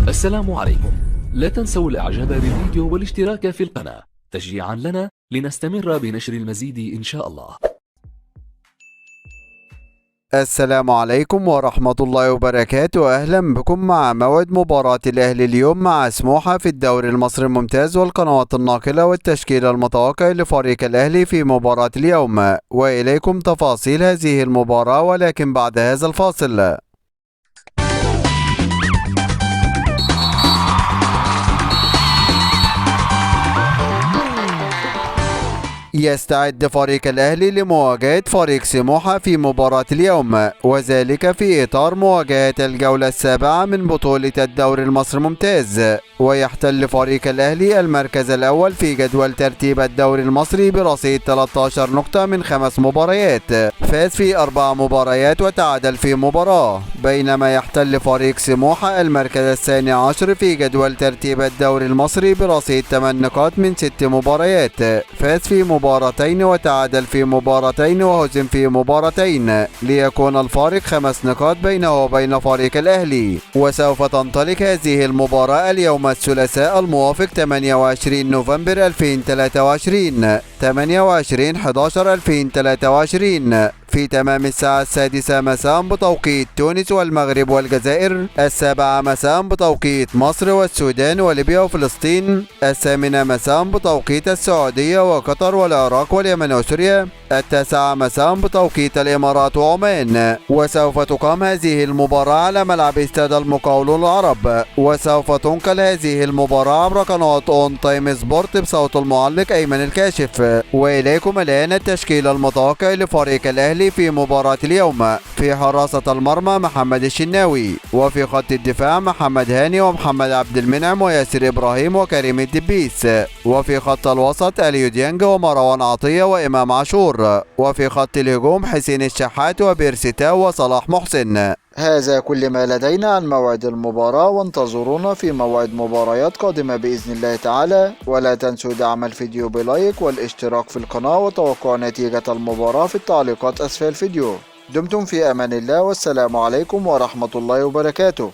السلام عليكم. لا تنسوا الاعجاب بالفيديو والاشتراك في القناة تشجيعا لنا لنستمر بنشر المزيد إن شاء الله. السلام عليكم ورحمة الله وبركاته. أهلا بكم مع موعد مباراة الأهلي اليوم مع سموحة في الدوري المصري الممتاز والقنوات الناقلة والتشكيل المتوقع لفريق الأهلي في مباراة اليوم، وإليكم تفاصيل هذه المباراة ولكن بعد هذا الفاصل. يستعد فريق الأهلي لمواجهة فريق سموحة في مباراة اليوم، وذلك في إطار مواجهة الجولة السابعة من بطولة الدوري المصري الممتاز. ويحتل فريق الأهلي المركز الأول في جدول ترتيب الدوري المصري برصيد 13 نقطة من 5 مباريات، فاز في 4 مباريات وتعادل في مباراة، بينما يحتل فريق سموحة المركز الثاني عشر في جدول ترتيب الدوري المصري برصيد 8 نقاط من 6 مباريات، فاز في مباراتين وتعادل في مباراتين وهزم في مباراتين، ليكون الفارق 5 نقاط بينه وبين فريق الأهلي. وسوف تنطلق هذه المباراة اليوم الثلاثاء الموافق 28 نوفمبر 2023 28/11/2023 في تمام الساعة 6 مساء بتوقيت تونس والمغرب والجزائر، 7 مساء بتوقيت مصر والسودان وليبيا وفلسطين، 8 مساء بتوقيت السعودية وقطر والعراق واليمن وسوريا، 9 مساء بتوقيت الإمارات وعمان. وسوف تقام هذه المباراة على ملعب استاد المقاولون العرب، وسوف تنقل هذه المباراة عبر قناة اون تايم سبورت بصوت المعلق أيمن الكاشف. وإليكم الآن التشكيل المتوقع لفريق الأهلي في مباراة اليوم. في حراسة المرمى محمد الشناوي، وفي خط الدفاع محمد هاني ومحمد عبد المنعم وياسر إبراهيم وكريم الدبيس، وفي خط الوسط اليو ديانج ومروان عطية وإمام عاشور، وفي خط الهجوم حسين الشحات وبيرسيتاو وصلاح محسن. هذا كل ما لدينا عن موعد المباراة، وانتظرونا في موعد مباريات قادمة بإذن الله تعالى. ولا تنسوا دعم الفيديو بلايك والاشتراك في القناة وتوقع نتيجة المباراة في التعليقات أسفل الفيديو. دمتم في أمان الله، والسلام عليكم ورحمة الله وبركاته.